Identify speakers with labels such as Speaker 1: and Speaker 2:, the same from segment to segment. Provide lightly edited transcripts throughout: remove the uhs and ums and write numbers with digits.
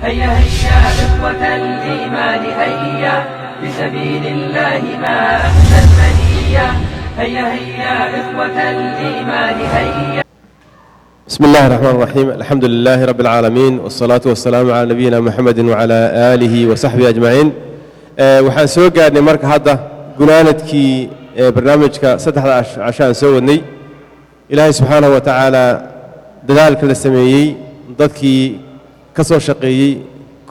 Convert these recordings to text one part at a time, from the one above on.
Speaker 1: هيا هيا إخوة الإيمان هيا لسبيل الله ما أحسن المنية. هيا هيا إخوة الإيمان هيا.
Speaker 2: بسم الله الرحمن الرحيم. الحمد لله رب العالمين والصلاة والسلام على نبينا محمد وعلى آله وصحبه أجمعين. waxaan soo gaarnay marka hadda gunaanadkii barnaamijka 3 cashaan soo wadnay. ilaahay subxaanahu wa tacaala dadaalka la sameeyey, dadkii ka soo shaqeeyey,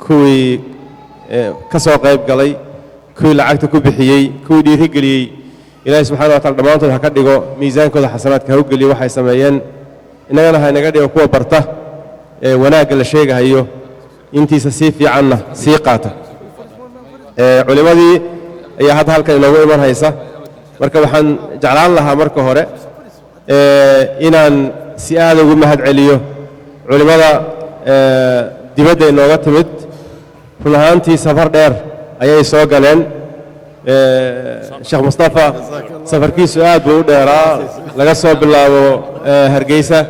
Speaker 2: kuwii ka soo qayb galay, kuwii lacagta ku bixiyey, kuwii dhiirigeliyey, ilaahay subxaanahu wa tacaala dhammaantood ha ka dhigo miisaankooda xasanaadka ha u geliyo waxay sameeyeen. innagana ha inaga dhigo kuwa barta wanaagga la sheegahayo intiisa sii fiicanna sii qaata. culimadii ayaa hadda halkan inoogu iman haysa, marka waxaan jeclaan lahaa marka hore inaan si aad ugu mahad celiyo culimada dibadda inooga timid. run ahaantii safar dheer ayay soo galeen. sheekh mustafa safarkiisu aad buu u dheeraa, laga soo bilaabo hargeysa,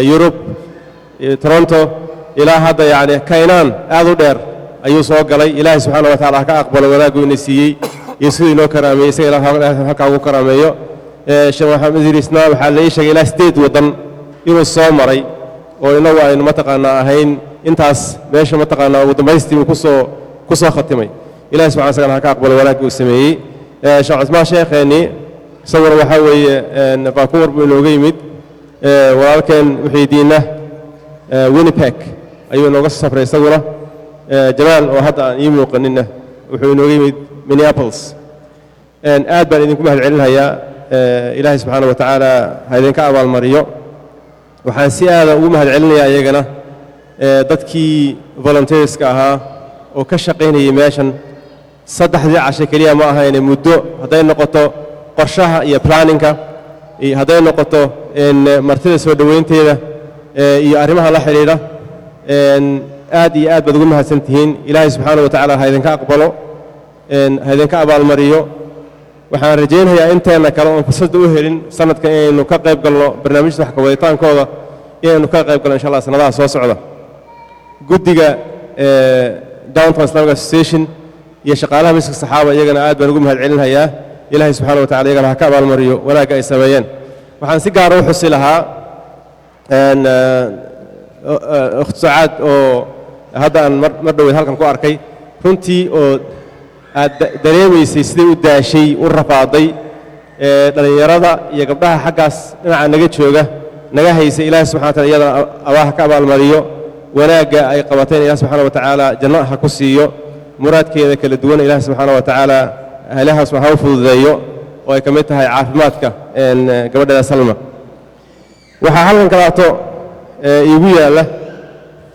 Speaker 2: yurub, toronto ilaa hadda yani kaynaan aad u dheer ayuu soo galay. ilaahay subxaana wa taala ha ka aqbalo wanaaggu ina siiyey iyo siduu inoo karaameeyey, isaga ilaahay halkaa ugu karaameeyo. sheekh maxamed idriisna waxaa la ii sheegay ilaa 8 waddan inuu soo maray oo inagu aynu mataqaanaa ahayn intaas meesha mataqaanaa ugu dambaystii uu ku soo khatimay. ilaahay subxana isagana ha ka aqbalo wanaagga uu sameeyey. sheekh cusmaan sheekheennii isaguna waxaa weeye vancouver buu inooga yimid. walaalkeen muxiidiinna winnipeg ayuu inooga soo safray isaguna. jamaal oo hadda aan ii muuqaninna wuxuu inooga yimid minneapolis. aad baan idinku mahad celinhayaa. ilaahay subxaana wa tacaala ha idinka abaalmariyo. waxaan si aada ugu mahad celinayaa iyagana dadkii volunteerska ahaa oo ka shaqaynayay meeshan 3 casho keliya ma ahayne muddo, hadday noqoto qorshaha iyo planninka, iyo hadday noqoto martida soo dhoweynteeda iyo arrimaha la xidhiidha. aad iyo aad baad ugu mahadsan tihiin. ilaahay subxaana wa tacaala ha idinka aqbalo, ha idinka abaalmariyo. waxaan rajaynayaa inteenna kale oon fursadda u helin sanadka inaynu ka qayb galno barnaamijyada wax ka waditaankooda, inaynu ka qayb galno insha allah sanadaha soo socda. guddiga downtown islamic association iyo shaqaalaha masjidka saxaaba iyagana aad baan ugu mahad celinhayaa. ilaahay subxaana wa tacala iyagana ha ka abaalmariyo wanaagga ay sameeyeen. waxaan si gaara u xusi lahaa ikhtisaacad oo hadda aan mar dhoweed halkan ku arkay, runtii oo aad dareemaysay siday u daashay, u rafaaday dhallinyarada iyo gabdhaha xaggaas dhinaca naga jooga naga haysay. ilaahay subxana wa taala iyadana abaaha ka abaalmariyo. wanaagga ay qabateen ilaah subxaana wa tacaala janno ha ku siiyo. muraadkeeda kala duwan ilaahay subxaana wa tacaala halahaas ha u fududeeyo, oo ay ka mid tahay caafimaadka gabadheeda salma. waxaa halkan kalaato iigu yaalla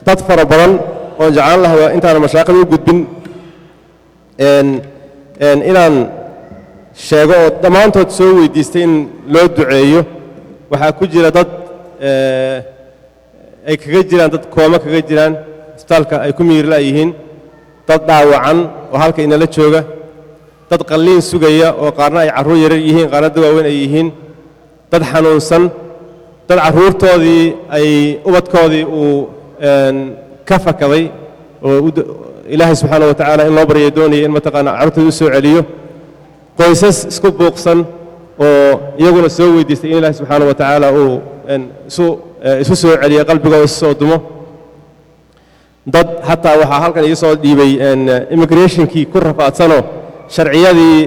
Speaker 2: dad fara badan oo jeclaan lahaa intaana mashaaqada u gudbin inaan sheego oo dhammaantood soo weydiistay in loo duceeyo. waxaa ku jira dad ay kaga jiraan, dad kooma kaga jiraan isbitaalka ay ku miirla yihiin, dad dhaawacan oo halka inala jooga, dad qalliin sugaya oo qaarna ay carruur yarar yihiin, qaarna dad waaweyn ay yihiin, dad xanuunsan, dad carruurtoodii ay ubadkoodii uu ka fakaday oo ilaahay subxaana wa tacaala in loo baryo doonaya in mataqaana carruurtooda u soo celiyo, qoysas isku buuqsan oo iyaguna soo weydiistay in ilaahay subxaana wa tacaala uu isu soo celiyo qalbigooda isu soo dumo. dad xataa waxaa halkan ii soo dhiibay immigrationkii ku rafaadsanoo sharciyadii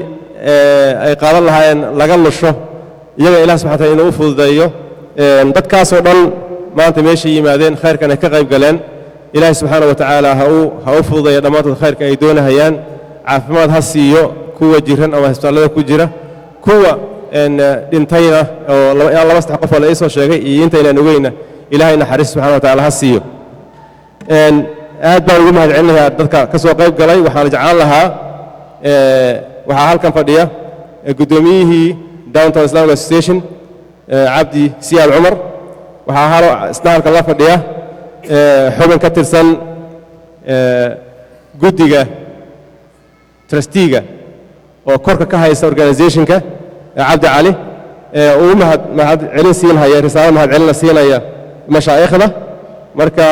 Speaker 2: ay qaadan lahaayeen laga lusho, iyaga ilaah subxana wa taala inuu u fududeeyo. dadkaasoo dhan maanta meeshay yimaadeen, khayrkan ay ka qayb galeen. ilaahay subxaana wa tacaala ha u fududeeyo dhammaantood khayrka ay doonahayaan. caafimaad ha siiyo kuwa jiran ama isbitaallada ku jira, kuwa dhintayna oo 2-3 qof oo la ii soo sheegay iyo intaynaan ogeyna ilaahay naxariis subxana wa tacaala ha siiyo. aad baan ugu mahad celinayaa dadka ka soo qayb galay. waxaan jeclaan lahaa waxaa halkan fadhiya guddoomiyihii downtown islamic association cabdi siyaad cumar. waxaa isna halkan la fadhiya xubin ka tirsan guddiga trustiga oo korka ka haysta organizationka cabdi cali. uu mahad celin siinhaya, risaalo mahad celin la siinaya mashaa'ikhda. marka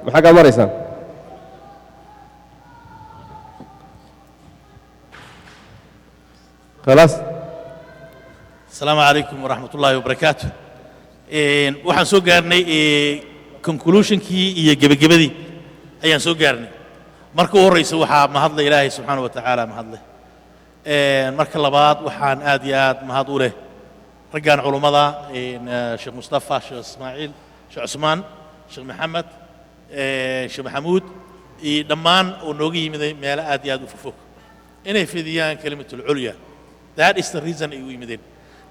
Speaker 2: maxaa ka maraysaan خلاص
Speaker 3: السلام عليكم ورحمة الله وبركاته. waxaan soo gaarnay conclusion-kii iyo gebagabadii ayaan soo gaarnay. marka ugu horeysa waxaa mahadlay Ilaahay subxaanahu wa tacaala mahadlay. marka labaad waxaan aad iyo aad mahad u leh raggaan culummada Sheekh Mustafa, Sheekh Ismaaciil, Sheekh Cusmaan, Sheekh Maxamed, Sheekh Maxamuud iyo dhammaan oo nooga yimiday meelo aad iyo aad u fog inay fidiyaan kalimatul culya. that is the reason ay u yimideen.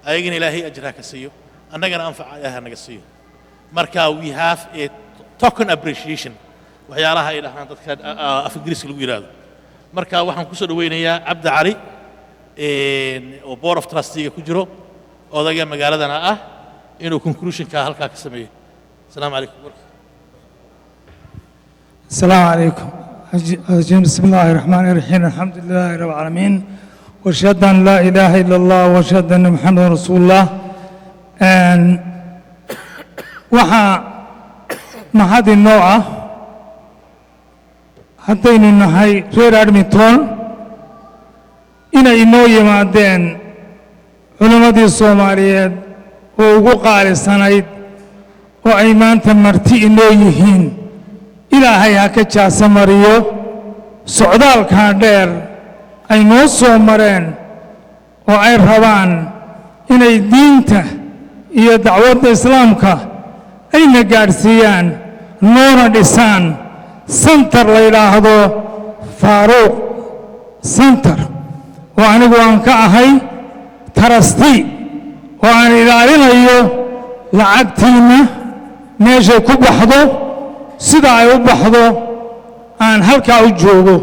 Speaker 3: ayagana Ilaahay ajra ka siiyo, annagana anfac Ilaahay naga siiyo. marka we have a token appreciation waxyaalaha ay dhahaan dadka af Ingiriiska lagu yiraahdo. marka waxaan ku soo dhaweynayaa Cabdi Cali oo board of trustee ku jiro odaga magaaladana ah inuu conclusion-ka halkaa ka sameeyo. السلام عليكم.
Speaker 4: السلام عليكم. بسم الله الرحمن الرحيم. الحمد لله رب العالمين واشهد ان لا اله الا الله واشهد ان محمدا رسول الله. waxaa mahad inoo ah haddaynu nahay reer Edmonton inay inoo yimaadeen culimmadii Soomaaliyeed oo ugu qaalisanayd oo ay maanta marti inoo yihiin. ilaahay ha ka jaasa mariyo socdaalkaa dheer ay noo soo mareen oo ay rabaan inay diinta iyo dacwadda islaamka ayna gaadhsiiyaan noona dhisaan center la yidhaahdo Faaruq center oo anigu aan ka ahay trustee oo aan ilaalinayo lacagtiinna meeshay ku baxdo sida ay u baxdo aan halkaa u joogo.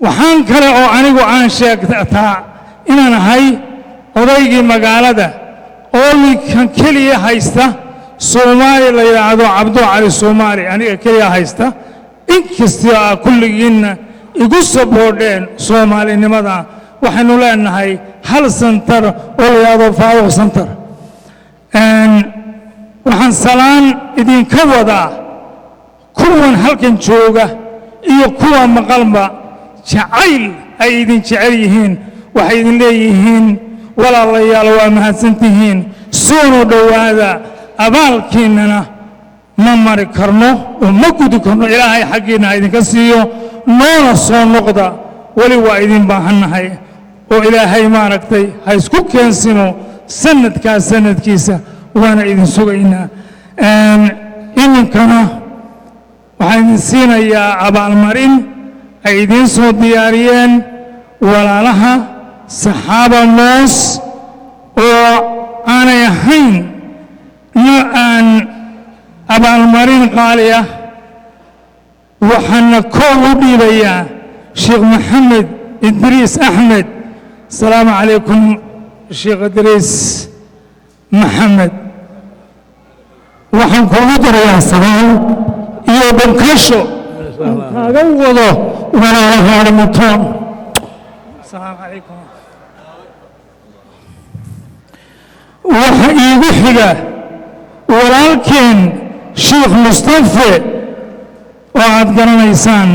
Speaker 4: waxaan kale oo anigu aan sheegtaa inaan ahay odaygii magaalada oo ninkan keliya haysta Soomaali la yidhaahdo Cabdu Cali Soomaali aniga keliya haysta. inkastoo kulligiinna igu saboodheen Soomaalinimada waxaynu leenahay hal center oo la yidhaahdo Faaruq center. waxaan salaan idinka wadaa kuwan halkan jooga iyo kuwa maqalba jacayl ay idin jecel yihiin. waxay idin leeyihiin walaalayaal waa mahadsantihiin, soo dhowaada, abaalkiinnana ma mari karno oo ma gudi karno. ilaahay xaggiinna ha idinka siiyo, noona soo noqda, weli waa idin baahannahay oo ilaahay maaragtay ha isku keensino sanadkaas sanadkiisa waana idin sugaynaa. iminkana waxaan idin siinayaa abaalmarin ay idiin soo diyaariyeen walaalaha saxaaba moos oo aanay ahayn aan abaalmarin qaali ah. waxaana koow u dhiibayaa Sheekh Maxamed Idriis Axmed. السلام عليكم الشيخ إدريس محمد. waxaan kuugu darayaa salaan iyo bankasho kaaga wado walaalaha Edmonton. السلام عليكم. waxa iigu xiga walaalkeen Sheekh Mustafa oo aad garanaysaan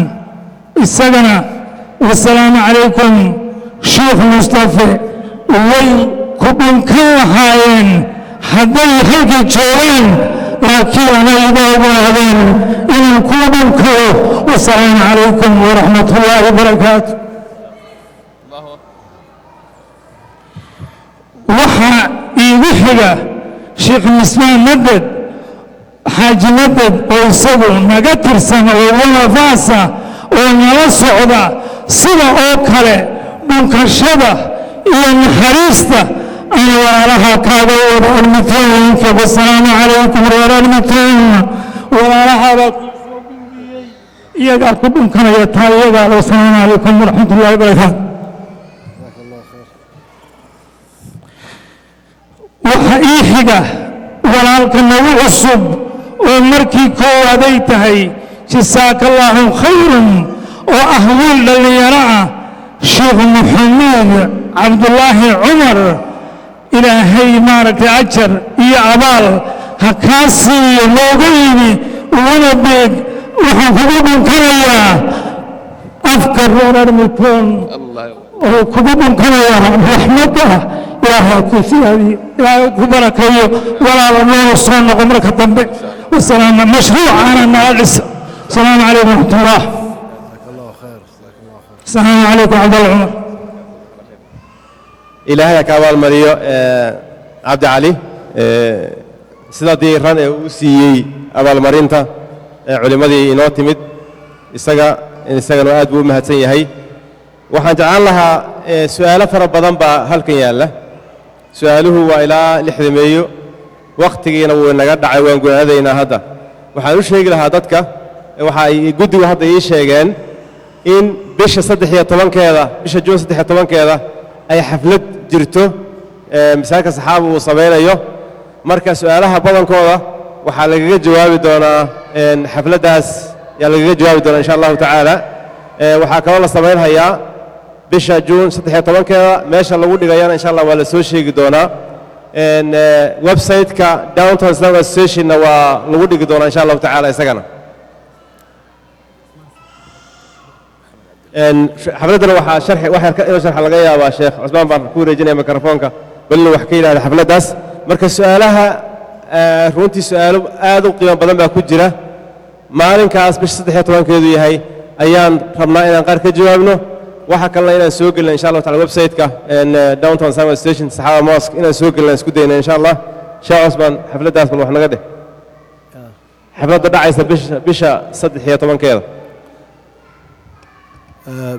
Speaker 4: isagana. والسلام عليكم Sheekh Mustafa way ku dhinkan lahaayeen hadday halka joogaan laakiin anay idaahdeen inaan ku dhinko. والسلام عليكم ورحمة الله وبركاته. waxa iigu xiga Sheekh Mismaan Madad Xaaji Madad oo isagu naga tirsan oo walafaasa oo nala socda sida oo kale dhunkashada iyo naxariista aan walaalaha kaaga wada Edmontonka. والسلام عليكم reer Edmonton. walaalaha baa ku soo gudbiyey iyagaa ku dhunkanaya taa iyagaa. والسلام عليكم ورحمة الله وبركاته. waxa ii xiga walaalka nagu cusub oo markii koowaad ay tahay jasaaka allaahu khayran oo ah wiil dhallinyaro ah Sheekh Maxamed Cabdullaahi Cumar. ilaahay maaragtay ajar iyo abaal ha kaa siiyo noogu yimi uguna beeg. waxaan kugu dhunkanayaa afka reer Edmonton وكبابن كنيا رحمتها إلهي كثيري إلهي كبركيه ولا الله الصلاة عمرك الدنبي والسلام مشروع أنا الناس السلام عليكم ورحمة الله. السلام عليكم عبد الله عمر.
Speaker 2: ilaahay ka abaalmariyo cabdi cali sida diiran ee uu siiyey abaalmarinta culimadii inoo timid isagana aad buu u mahadsan yahay. waxaan jeclaan lahaa su'aalo fara badan baa halkan yaalla. su'aaluhu waa ilaa 60 meeyo waqtigiina wuu naga dhacay waan go'aadaynaa hadda. waxaan u sheegi lahaa dadka waxa ay guddigu hadda ii sheegeen in bisha 13keeda bisha Juun 13keeda ay xaflad jirto misaaka saxaaba uu sameeyo. marka su'aalaha badankooda waxaa lagaga jawaabi doonaa xafladaas yaa lagaga jawaabi doonaa insha Allah tacaala. waxaa kaloo la sameeyaa bisha Juun 13keeda meesha lagu dhigayana insha Allah waa la soo sheegi doonaa. website-ka Downtown Islamic Association waa lagu dhigi doonaa insha Allah tacaala isagana. xafladana waxaa sharxa laga yaabaa sheekh cusmaan baan ku wareejinaya mikrofoonka balina wax ka yidhahda xafladdaas. marka su'aalaha runtii su'aalo aad u qiimo badan baa ku jira. maalinkaas bisha 13keedu yahay ayaan rabnaa inaan qaar ka jawaabno. waxa kalena inaan soo gelino insha Allah taala website-ka Downtown Islamic Station Sahaba Mosque inaan soo gelino isku dayno insha Allah. sheekh cusmaan xafladdaas bal wax naga dheh. xafladda dhacaysa bisha 13keeda.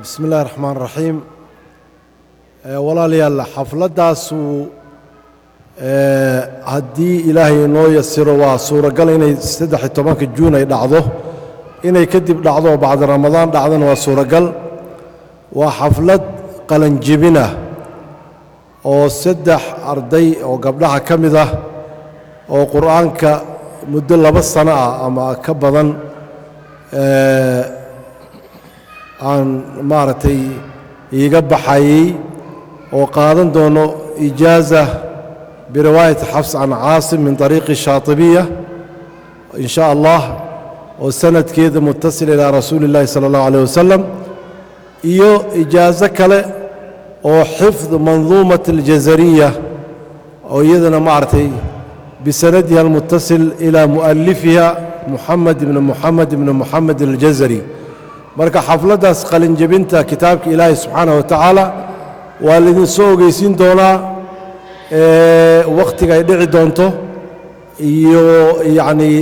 Speaker 5: بسم الله الرحمن الرحيم. walaalyaal xafladaasu haddii ilaahay inoo yasiro waa suuragal inay 13 juun ay dhacdo, inay kadib dhacdo oo bacda ramadaan dhacdana waa suuragal. waa xaflad qalanjibina oo 3 arday oo gabdhaha ka mid ah oo qur'aanka muddo 2 sano ah ama ka badan aan maaragtay iiga baxayey oo qaadan doono ijaaza biriwaayati xafs can caasim min طariiqi shaatibiya in sha allah oo sanadkeeda mutasil ilaa rasuuli اllahi salى اllahu alيه wasalam, iyo ijaazo kale oo xifd manduumat اljazariya oo iyadana maaragtay bisanadiha almutasil ilaa mu'alifiha muxamed ibn muxamed اljazari. marka xafladdaas qalinjebinta kitaabka ilaahay subxaanaه wa tacaala waa laydin soo ogeysiin doonaa wakhtiga ay dhici doonto iyo yacnii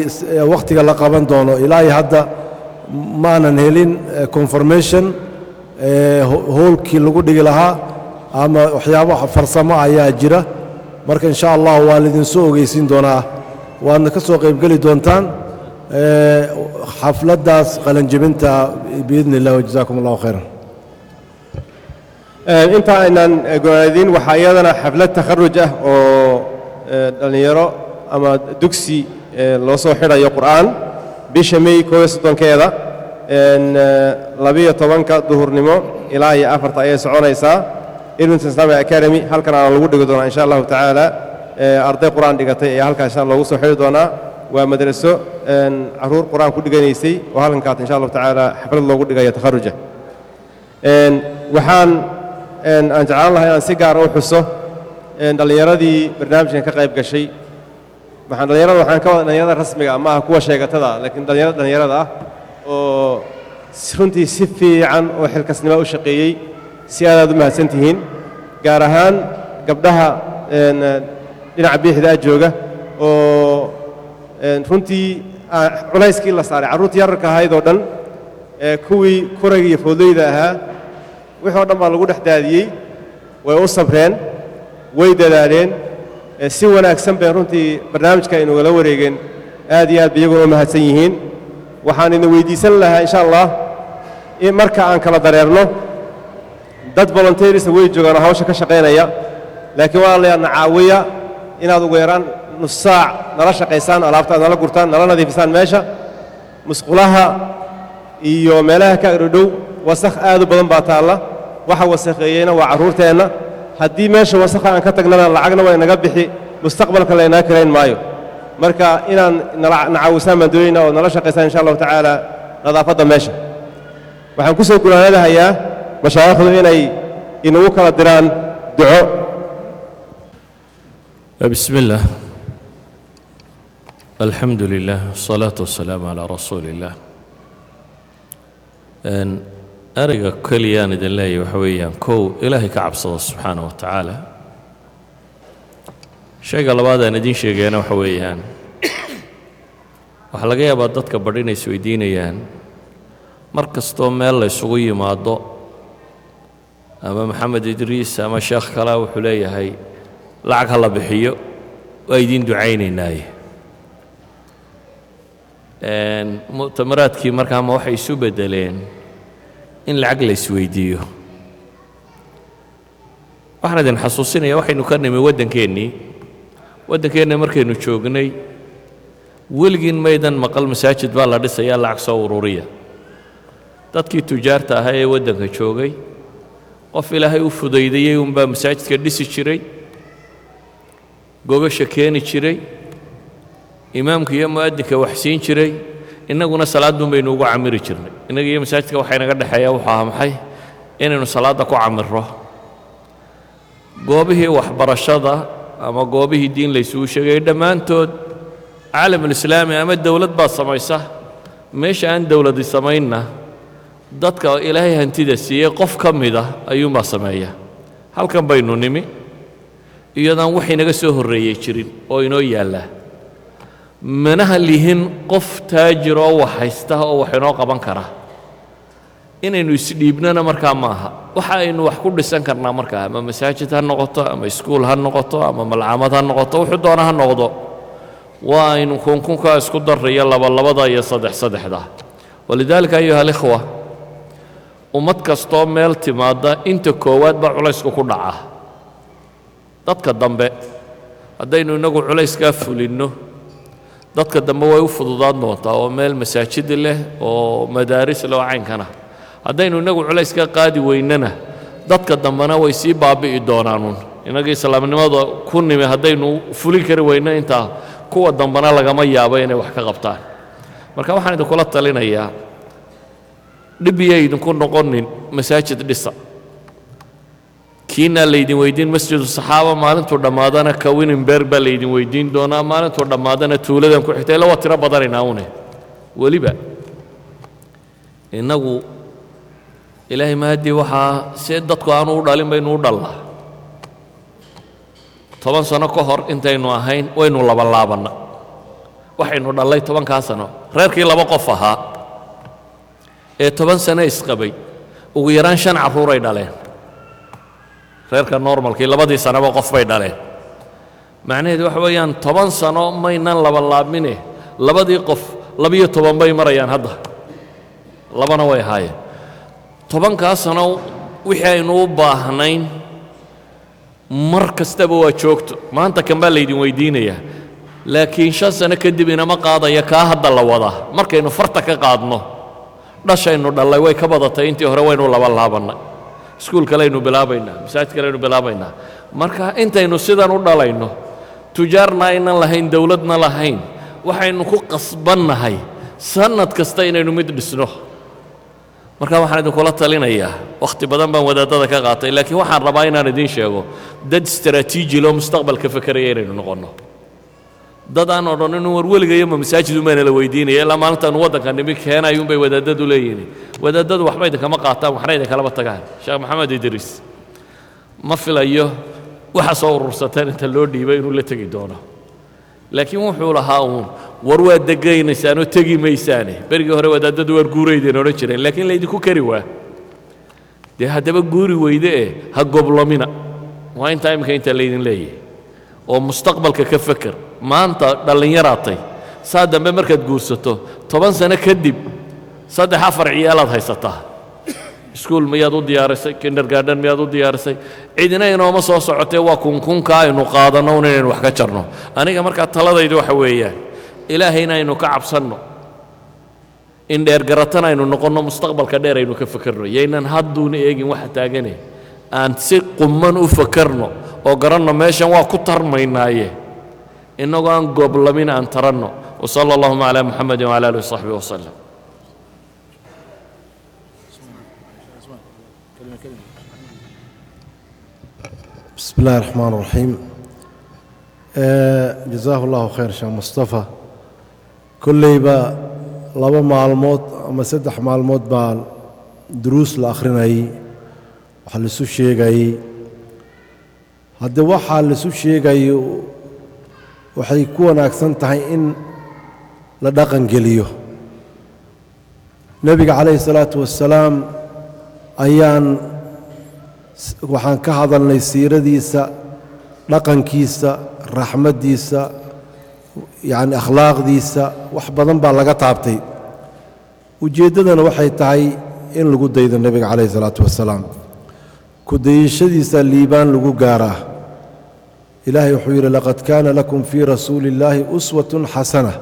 Speaker 5: wakhtiga la qaban doono. ilaahay hadda maanan helin confirmation howlkii lagu dhigi lahaa ama waxyaabo farsamo ayaa jira. marka in sha allah waa laydin soo ogeysiin doonaa, waadna ka soo qaybgeli doontaan xafladdaas qalanjebinta biidni illah. wajazaakum allahu khayran.
Speaker 2: inta aynaan go'aadin waxaa iyadana xaflad takharuj ah oo dhallinyaro ama dugsi loo soo xidhayo qur'aan bisha May 13keeda 12 duhurnimo ilaa iyo 4 ayay soconaysaa. Irvington Islamic Academy halkan aan lagu dhigi doonaa insha Allah tacaala. arday qur'aan dhigatay ayaa halkaas loogu soo xidhi doonaa. waa madraso caruur qur'aan ku dhiganaysay oo halkankaas insha Allah tacaala xaflad loogu dhigayo takharuja. waxaan aan jeclaan lahaa inaan si gaar ah u xuso dhallinyaradii barnaamijkan ka qayb gashay. waxaan ka wada dhallinyarada rasmiga ah maaha kuwa sheegatada, laakiin dhallinyarada ah oo runtii si fiican oo xilkasnimo u shaqeeyey. si aad u mahadsan tihiin, gaar ahaan gabdhaha dhinaca biixda jooga oo runtii culayskii la saaray carruurtii yararka ahayd oo dhan kuwii kurayga iyo foodleyda ahaa wixii oo dhan baa lagu dhex daadiyey. way u sabreen, way dadaaleen, si wanaagsan bay runtii barnaamijka inugala wareegeen. aad iyo aad bay iyaguna u mahadsan yihiin. waxaan idin weydiisan lahaa insha allah in marka aan kala dareerno dad volunteerisa way joogaan oo hawsha ka shaqaynaya, laakiin waa la caawiya inaad ugu yaraan nus saac nala shaqaysaan, alaabta aad nala gurtaan, nala nadiifisaan meesha. musqulaha iyo meelaha ka dhow wasakh aad u badan baa taalla. waxa wasakheeyeyna waa carruurteenna. haddii meesha wasakha aan ka tagnana lacagna way naga bixi, mustaqbalka laynaa karayn maayo. marka inaan nacaawisaan baan doonaynaa oo nala shaqaysaan insha Allah tacaala nadaafadda meesha. waxaan ku soo gulaanadahayaa mashaayikhdu inay inagu kala diraan duco.
Speaker 6: بسم الله الحمد لله والصلاة والسلام على رسول الله أرجع كليان إذن الله وحويان كو إلهي كعب صلى سبحانه وتعالى شيء قال بعد أن دين شيء أنا وحويان وحلقيها بعضت كبرين سويدينيان مركز توم الله يسوي مع الضوء أما محمد إدريس أما شيخ كلا وحليه هاي lacag hala bixiyo waa idin ducaynaynaaye mu'tamaraadkii markaama waxay isu beddeleen in lacag la isweydiiyo. waxaan idin xasuusinayaa waxaynu ka nimi waddankeenna markaynu joognay weligiin maydan maqal masaajid baa la dhisayaa lacag soo ururiya. dadkii tujaarta ahaa ee waddanka joogay qof ilaahay u fudaydayey unbaa masaajidka dhisi jiray, gogasha keeni jiray, imaamka iyo mu'adinka wax siin jiray, innaguna salaadun baynu ugu camiri jirnay. innaga iyo masaajidka waxaa inaga dhexeeya wuxuu ahaa maxay? inaynu salaadda ku camirro. goobihii waxbarashada ama goobihii diin laysugu sheegay dhammaantood caalamulislaami ama dowlad baa samaysa. meesha aan dowladi samaynna dadka ilaahay hantida siiyey qof ka mida ayuunbaa sameeya. halkan baynu nimi iyadaan wax inaga soo horreeyey jirin oo inoo yaalla. manaha lihin qof taajir oo wax haysta oo wax inoo qaban kara. inaynu isdhiibnana markaa maaha. waxa aynu wax ku dhisan karnaa markaa ama masaajid ha noqoto ama iskuul ha noqoto ama malcamad ha noqoto wuxuu doona ha noqdo. waa aynu kunkunkaa isku darraya labalabada iyo saddexda. walidaalika ayuha alikhwa ummad kastoo meel timaadda inta koowaad baa culaysku ku dhaca. dadka dambe haddaynu innagu culayskaa fulinno dadka dambe way u fududaan doontaa oo meel masaajid leh oo madaaris leh oo caynkana. haddaynu innagu culayskaa qaadi weynana dadka dambena way sii baabi'i doonaanuun. innaga islaamnimada ku nimi haddaynu fulin kari weyno intaa kuwa dambena lagama yaabo inay wax ka qabtaan. marka waxaan idinkula talinayaa dhib iyo idinku noqonin masaajid dhisa. kiina laydin weydiin masjidu saxaaba maalintuu dhammaadana ka winenberg baa laydin weydiin doonaa, maalintuu dhammaadana tuuladan ku xigta ila waa tiro badanaynaa une. weliba innagu ilaahay mahadii waxaa see dadku aanu u dhalin baynu u dhallaa. 10 sano ka hor intaynu ahayn waynu labanlaabanna. waxaynu dhallay 10kaa sano reerkii 2 qof ahaa ee 10 sano isqabay ugu yaraan 5 carruuray dhaleen. reerka normalkii 2dii sanaba qof bay dhaleen. macnaheedu waxa weeyaan 10 sano maynan labanlaabmine 2dii qof 12 bay marayaan hadda. 2na way ahaayeen. 10kaa sano wixii aynu u baahnayn mar kastaba waa joogto. maanta kan baa laydin weydiinayaa laakiin 5 sano kadib inama qaadaya kaa hadda la wadaa. markaynu farta ka qaadno dhashaynu dhallay way ka badatay intii hore waynu labanlaabannay. iskuul kalaynu bilaabaynaa, masaajid kalaynu bilaabaynaa. marka intaynu sidan u dhalayno tujaarna aynan lahayn, dowladna lahayn, waxaynu ku qasbannahay sanad kasta inaynu mid dhisno. marka waxaan idinkula talinayaa wakhti badan baan wadaadada ka qaatay laakiin waxaan rabaa inaan idiin sheego dad istaraatiiji loo mustaqbalka fakaraya inaynu noqonno. dad aan odhanin war weligayo ma masaajid umaana la weydiinaya ilaa maalintaanu waddanka nimi keenayuunbay wadaadadu leeyihin. wadaadadu waxba idinkama qaataan waxna idinkalaba tagaan. sheekh maxamed idriis ma filayo waxa soo urursateen inta loo dhiibay inuu la tegi doono. laakiin wuxuu lahaa uun war waa degaynaysaan oo tegi maysaane. berigii hore wadaadadu waar guuraydeen odhan jireen laakiin laydinku kari waa. dee haddaba guuri weyde ha goblamina. waa intaa imminka inta laydin leeyahay oo mustaqbalka ka feker. maanta dhallinyaraatay saa dambe markaad guursato 10 sano kadib 3-4 ciyaalaad haysataa. iskuul miyaad u diyaarisay? kindergarden miyaad u diyaarisay? cidina inooma soo socotee waa kunkunka aynu qaadanno un inaynu wax ka jarno. aniga markaa taladaydu waxa weeyaan ilaahayna aynu ka cabsanno, in dheergaratana aynu noqonno, mustaqbalka dheer aynu ka fekerno. yaynan hadduuna eegin waxa taagane aan si qumman u fekerno oo garanno meeshan waa ku tarmaynaaye innagoo aan gooblamin aan taranno. وصلى اللهم على محمد وعلى آله وصحبه وسلم.
Speaker 5: بسم الله الرحمن الرحيم. جزاه الله خير شيخ مصطفى. كليبا لaba maalmood ama 3 maalmood baa duruus la akhrinayay, waxa la isu sheegayay. hadda waxa la isu sheegayo waxay ku wanaagsan tahay in la dhaqan geliyo. nabiga calayhi salaatu wassalaam waxaan ka hadalnay siiradiisa, dhaqankiisa, raxmadiisa, yani akhlaaqdiisa, wax badan baa laga taabtay. ujeeddadana waxay tahay in lagu daydo nebiga calayhi salaatu wassalaam. ku dayashadiisa liibaan lagu gaaraa. ilaahay wuxuu yidhi laqad kaana lakum fii rasuuli illaahi uswatun xasana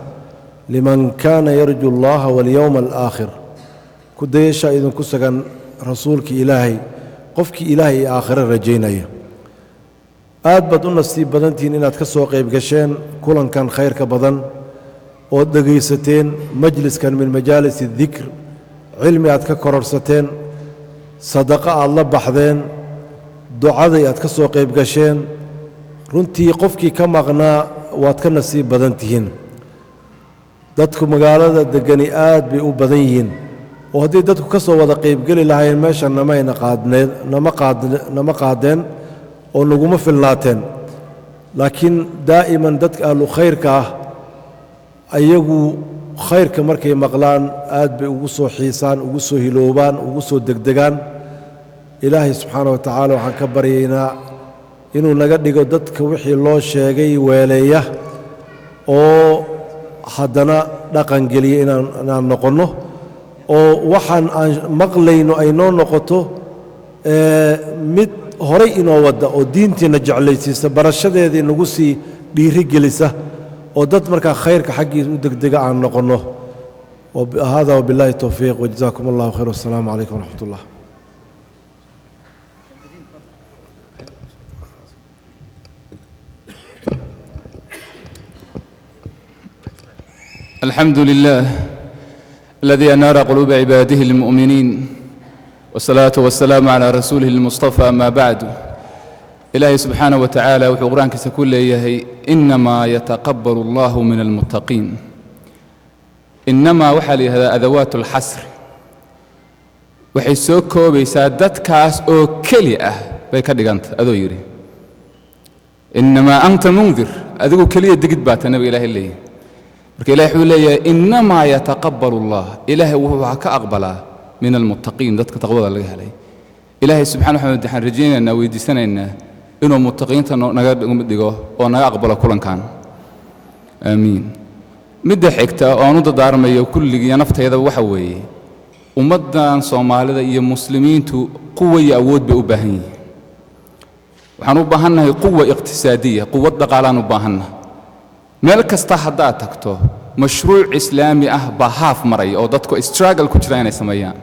Speaker 5: liman kaana yarju allaha walyowma alaakhir. ku dayashaa idinku sugan rasuulkii ilaahay, qofkii ilaahay ee aakhire rajaynaya. aad baad u nasiib badantihiin inaad ka soo qayb gasheen kulankan khayrka badan ood dhegaysateen majliskan min majaalis dikr, cilmi aad ka kororsateen, sadaqo aad la baxdeen, ducaday aad ka soo qayb gasheen. runtii qofkii ka maqnaa waad ka nasiib badan tihiin. dadku magaalada degani aad bay u badan yihiin, oo haddii dadku ka soo wada qaybgeli lahaayeen meeshan nama qaadeen oo naguma filnaateen. laakiin daa'iman dadka ahlu khayrka ah ayagu khayrka markay maqlaan aad bay ugu soo xiisaan, ugu soo hiloobaan, ugu soo degdegaan. ilaahay subxaana wa tacaala waxaan ka baryaynaa inuu naga dhigo dadka wixii loo sheegay weeleeya oo haddana dhaqan geliya inaan noqonno, oo waxaan aan maqlayno ay noo noqoto mid horay inoo wadda oo diintiina jeclaysiisa, barashadeedii nagu sii dhiiri gelisa, oo dad markaa khayrka xaggiisa u degdega aan noqonno. hada wabillahi towfiiq wajazaakum allahu khayr. wassalaamu calaykum waraxmat ullah.
Speaker 7: الحمد لله الذي أنار قلوب عباده المؤمنين، والصلاة والسلام على رسوله المصطفى. ما بعد، إلهي سبحانه وتعالى وحو قرآنك سكول ليهي إنما يتقبل الله من المتقين. إنما وحلي هذا أدوات الحصر، وحي سوكو بيسادت كاس أو كليئة بيكادقانت أدو يري. إنما أنت منذر أدو كليئة دقت بات النبي إلهي اللي marka ilaahay wuxuu leeyahay innamaa yataqabbalu allah, ilaahay wuxuu ka aqbalaa min almuttaqiin, dadka taqwada laga helay. ilaahay subxaanahu wa tacaala waxaan rajaynaynaa, weydiisanaynaa inuu muttaqiinta naga dhigo oo naga aqbalo kulankan. aamiin. midda xigta oo aan u dardaarmayo kulligiiyo nafteedaba waxa weeye ummaddan soomaalida iyo muslimiintu quwa iyo awood bay u baahan yihiin. waxaan u baahannahay quwa iqtisaadiya, quwad dhaqaalaan u baahannahay. meel kasta haddaad tagto mashruuc islaami ah baa haaf maraya oo dadku struggle ku jira inay sameeyaan.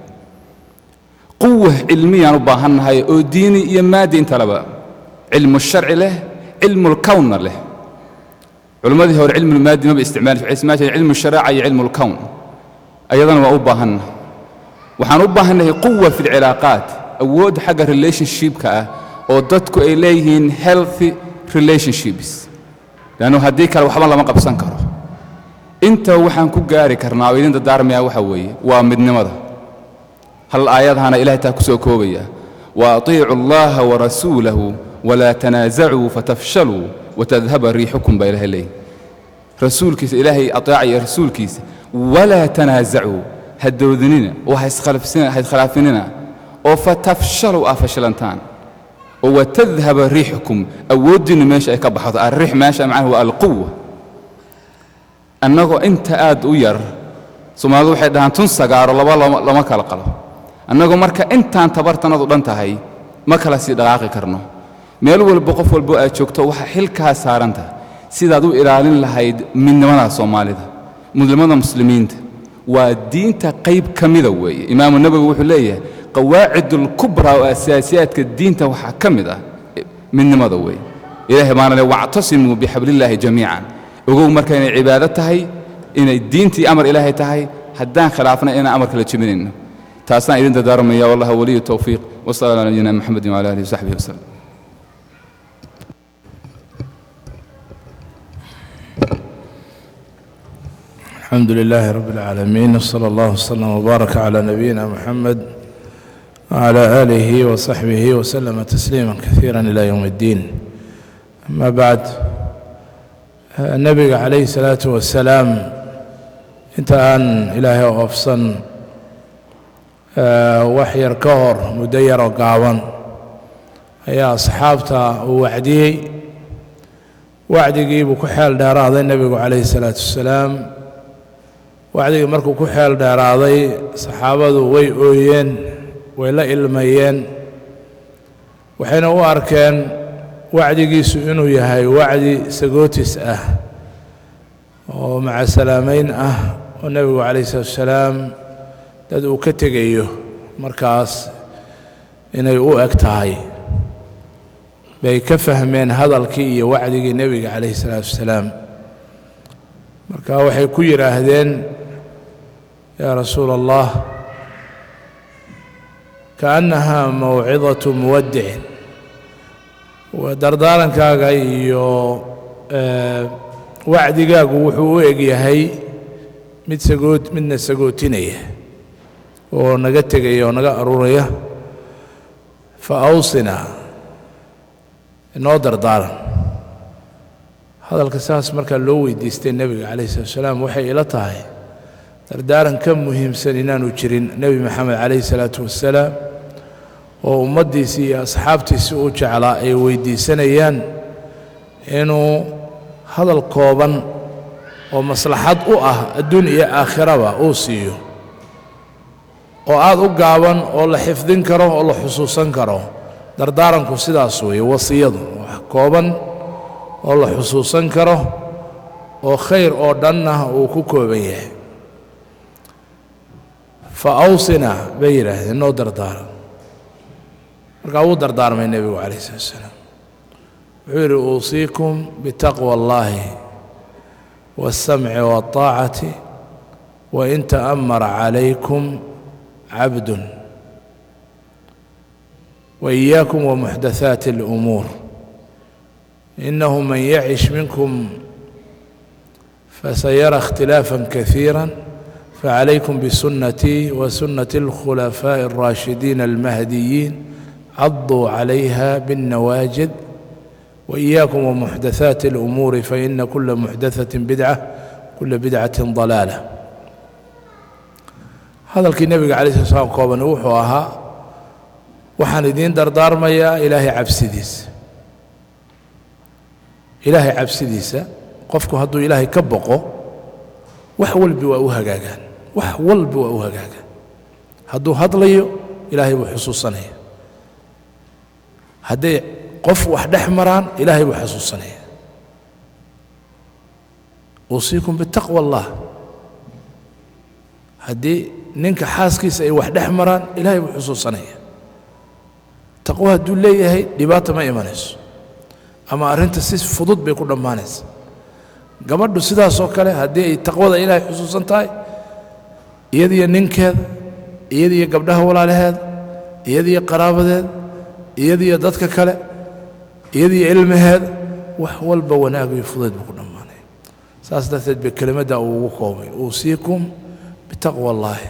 Speaker 7: quwa cilmiyaan u baahannahay oo diini iyo maadi intalaba, cilmu sharci leh, cilmu lkownna leh. culimmadii hore cilmu lmaadi maba isticmaalin cilmu sharaaca iyo cilmu lkown, ayadana waa u baahannahay. waxaan u baahannahay quwa fi lcilaaqaat, awood xagga relationshipka ah oo dadku ay leeyihiin healthy relationships, لأنه هدي كلا وحبا لما قبسان كرو. انت وحان كجاري كرنا ويدين تدارميا وحوي ومدن ماذا هل آيات هنا إلهي تاكسو كوبيا وأطيعوا الله ورسوله ولا تنازعوا فتفشلوا وتذهب ريحكم بإله إليه. رسول كيس إلهي أطيعي رسول كيس ولا تنازعوا هدوا ذنينا وهيخلافنا وفتفشلوا أفشلنتان وتذهب ريحكم. أودن ماشي كبحث الريح ماشي معه القوة، أنه أنت آد وير ثم هذا واحد هان تنسجار الله لما كلا قلب أنه مركا أنت انتبرت نضد أنت هاي ما كلا سيد دقائق كرنه ميلو البقف والبقى شوكتو وحيلكها سارنته سيد هذا إيرانين لهيد من منا صومالي ده مسلمين مسلمين والدين تقيب كمذوي. إمام النبوي وحليه قواعد الكبرى وأساسيات الدين توحكمده من مذوي. إلهي معنا لو واعتصموا بحبل الله جميعا، وقوم مركين عبادتها إن الدين تي أمر إلهي تهي حدان خلافنا إن أمر كل شيء منه. تاسنا إذن تدارم يا والله ولي التوفيق. وصلى الله على نبينا محمد وعلى آله وصحبه وسلم.
Speaker 8: الحمد لله رب العالمين، وصلى الله وسلم وبارك على نبينا محمد وعلى آله وصحبه وسلم تسليما كثيرا إلى يوم الدين. أما بعد، النبي عليه الصلاة والسلام inta aan ilaahay u ofsan wax yar ka hor muddo yaroo gaaban ayaa asxaabta uu wacdiyey. wacdigii buu ku xeel dheeraaday nebigu calayhi salaatu wasalaam. wacdigii markuu ku xeel dheeraaday saxaabadu way ooyeen, way la ilmayeen, waxayna u arkeen wacdigiisu inuu yahay wacdi sagootis ah oo maca salaamayn ah oo nebigu calayhi salaatu wasalaam dad uu ka tegayo markaas inay u eg tahay bay ka fahmeen hadalkii iyo wacdigii nebiga calayhi salaatu wasalaam. marka waxay ku yidhaahdeen yaa rasuula allah kaannahaa mawcidatu muwaddicin, dardaarankaaga iyo wacdigaagu wuxuu u eg yahay midna sagootinaya oo naga tegaya oo naga aruuraya. fa awsinaa, inoo dardaaran. hadalka saas markaa loo weydiistay nebiga calayhi salaatu wasalaam waxay ila tahay dardaaran ka muhiimsan inaanu jirin nebi maxamed calayhi salaatu wasalaam oo ummaddiisii iyo asxaabtiisii u jeclaa ay weydiisanayaan inuu hadal kooban oo maslaxad u ah adduun iyo aakhiraba uu siiyo, oo aad u gaaban oo la xifdin karo oo la xusuusan karo. dardaaranku sidaas weeye, wasiyadu wax kooban oo la xusuusan karo oo khayr oo dhanna uu ku kooban yahay. fa awsinaa bay yidhaahdeen noo dardaaran. markaa wuu dardaarmay nebigu calayhi salaatu wasalaam. wuxuu yidhi uusiikum bitaqwa allahi والسمع والطاعة وإن تأمر عليكم عبد وإياكم ومحدثات الأمور إنه من يعش منكم فسيرى اختلافا كثيرا فعليكم بسنتي وسنة الخلفاء الراشدين المهديين عضوا عليها بالنواجذ وإياكم ومحدثات الأمور فإن كل محدثة بدعة كل بدعة ضلالة. هذا النبي عليه الصلاة والسلام قال نوحها وحان الدين دردار ميا إلهي عبسديس. إلهي عبسديس قفكو هدو إلهي كبقو وحول بوأوها قاقان وحول بوأوها قاقان هدو هدليو إلهي بحصوصا هدي qof wax dhex maraan ilaahay buu xasuusanaya. uusiikum bitaqwa allah. haddii ninka xaaskiisa ay wax dhex maraan ilaahay buu xusuusanaya. taqwo hadduu leeyahay dhibaata ma imanayso ama arrinta si fudud bay ku dhammaanaysa. gabadhu sidaasoo kale haddii ay taqwada ilaahay xusuusan tahay, iyadiyo ninkeeda, iyadiyo gabdhaha walaalaheeda, iyadiyo qaraabadeeda, iyadiyo dadka kale, iyadii ilmaheeda, wax walba wanaag iyo fudayd buu ku dhammaanaya. saas darteed bay kelimadda uu ugu koobay uusiikum bitaqwa allaahi.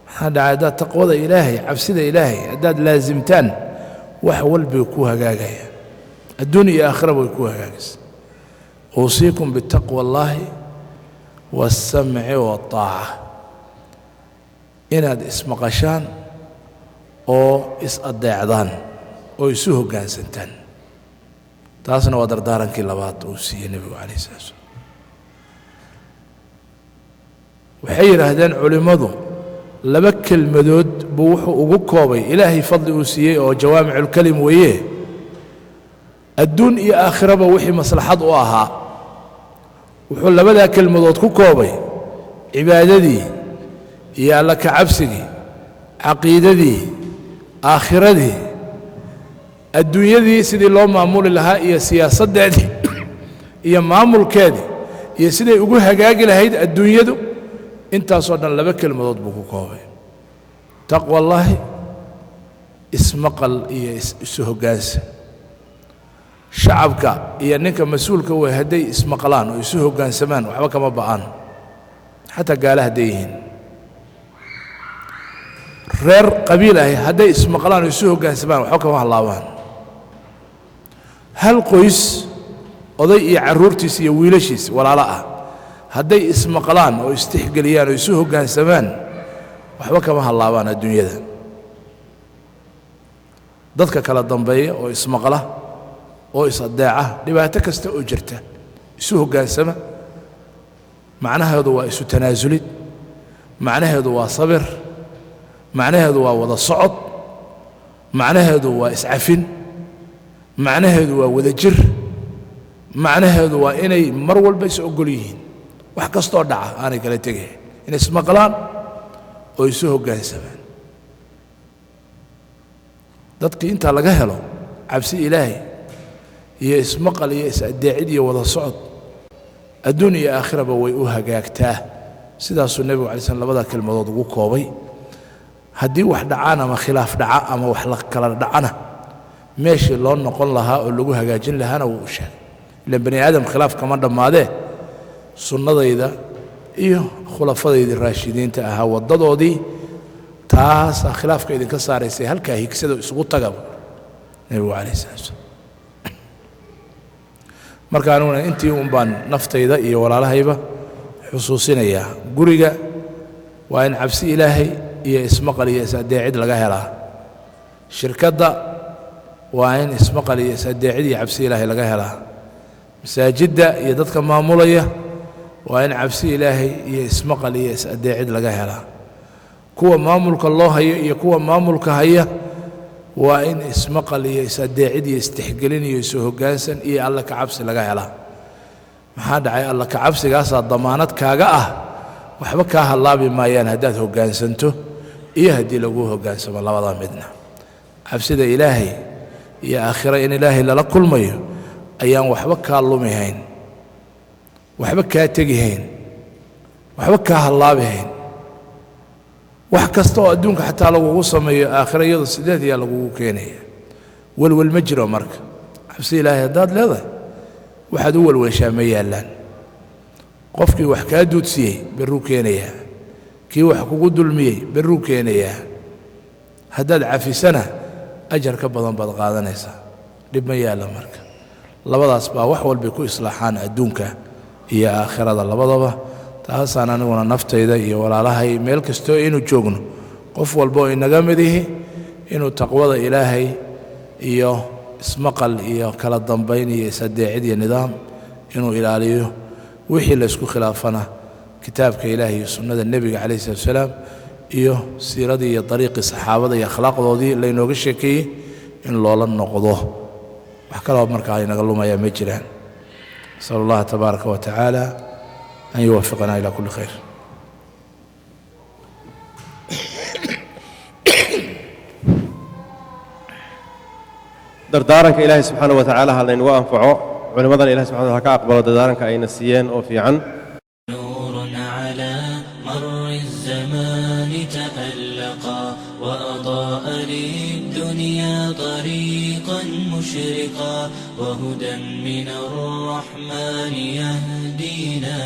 Speaker 8: maxaa dhacay haddaad taqwada ilaahay, cabsida ilaahay haddaad laasimtaan, wax walbay ku hagaagayaan, adduun iyo aakhiraba way ku hagaagaysa. uusiikum bitaqwa allaahi waاsamci waالطaaca. inaad ismaqashaan oo is-adeecdaan oo isu hoggaansantaan. taasna waa dardaarankii labaad uu siiyey nebigu calayhi salaatu wasalaam. waxay yidhaahdeen culimmadu laba kelmadood buu wuxuu ugu koobay ilaahay fadli uu siiyey oo jawaamiculkelim weeye. adduun iyo aakhiraba wixii maslaxad u ahaa wuxuu labadaa kelmadood ku koobay cibaadadii iyo alla ka cabsigii, caqiidadii, aakhiradii, adduunyadii sidii loo maamuli lahaa iyo siyaasaddeedii iyo maamulkeedii iyo siday ugu hagaagi lahayd adduunyadu. intaasoo dhan laba kelmadood buu ku koobay: taqwa allaahi, ismaqal iyo isu hoggaansan. shacabka iyo ninka mas-uulka wey hadday ismaqlaan oo isu hoggaansamaan waxba kama ba'aan. xataa gaala hadday yihiin reer qabiil ahi hadday ismaqlaan oo isu hoggaansamaan waxba kama hallaabaan hal qoys oday iyo carruurtiis iyo wiilashiis walaalo ah hadday ismaqlaan oo istixgeliyaan oo isu hoggaansamaan waxba kama hallaabaan adduunyada dadka kala dambeeya oo ismaqla oo is-adeeca dhibaato kasta oo jirta isu hoggaansama macnaheedu waa isu tanaasulid macnaheedu waa sabir macnaheedu waa wada socod macnaheedu waa iscafin macnaheedu waa wada jir macnaheedu waa inay mar walba is ogol yihiin wax kastoo dhaca aanay kala tegayn inay ismaqlaan oo isu hoggaansamaan dadkii intaa laga helo cabsi ilaahay iyo ismaqal iyo is-adeecid iyo wada socod adduun iyo aakhiraba way u hagaagtaa sidaasuu nebigu alay slam labada kelmadood ugu koobay haddii wax dhacaan ama khilaaf dhaca ama wax la kala dhacana meeshii loo noqon lahaa oo lagu hagaajin lahaana wuu u sheegay ilaan bani aadam khilaaf kama dhammaadee sunnadayda iyo khulafadaydii raashidiinta ahaa waddadoodii taasaa khilaafka idinka saaraysay halkaa higsado isugu tagaba nebigu calayh salatu slam marka aniguna intii un baan naftayda iyo walaalahayba xusuusinayaa guriga waa in cabsi ilaahay iyo ismaqal iyo is-adeecid laga helaa shirkadda waa in ismaqal iyo is-adeecid iyo cabsi ilaahay laga helaa masaajidda iyo dadka maamulaya waa in cabsi ilaahay iyo ismaqal iyo is-adeecid laga helaa kuwa maamulka loo hayo iyo kuwa maamulka haya waa in ismaqal iyo is-adeecid iyo istixgelin iyo isu hoggaansan iyo alla ka cabsi laga helaa maxaa dhacay alla ka cabsigaasaa damaanad kaaga ah waxba kaa hallaabi maayaan haddaad hoggaansanto iyo haddii laguu hoggaansamo labada midna cabsida ilaahay iyo aakhira in ilaahay lala kulmayo ayaan waxba kaa lumihayn waxba kaa tegihayn waxba kaa hallaabihayn wax kasta oo adduunka xataa lagugu sameeyo aakhira iyadu sideed ayaa lagugu keenaya welwel ma jiro marka cabsi ilaahay haddaad leedahay waxaad u welwelshaa ma yaallaan qofkii wax kaa duudsiyey berruu keenayaa kii wax kugu dulmiyey berruu keenayaa haddaad cafisana ajar ka badan baad qaadanaysaa dhib ma yaalla marka labadaas baa wax walbay ku islaaxaan adduunka iyo aakhirada labadaba taasaan aniguna naftayda iyo walaalahay meel kastoo inuu joogno qof walba oo inaga mid ihi inuu taqwada ilaahay iyo ismaqal iyo kala dambayn iyo is-adeecid iyo nidaam inuu ilaaliyo wixii laysku khilaafana kitaabka ilaahay iyo sunnada nebiga calayh salatu wasalaam iyo siiradii iyo dariiqii saxaabada iyo akhlaaqdoodii laynooga sheekeeyey in loola noqdo wax kaloo markaa inaga lumayaa ma jiraan nasal allaha tabaaraka wa tacaala an yuwafiqana ila kulli khayr
Speaker 2: dardaaranka ilaahay subxaanahu wa tacaala ha laynagu anfaco culimmadana ilahay subxana wa taala ka aqbalo dardaaranka ayna siiyeen oo fiican
Speaker 9: نور على مر الزمان تألقا وأضاء للدنيا طريقا مشرقا وهدى من الرحمن يهدينا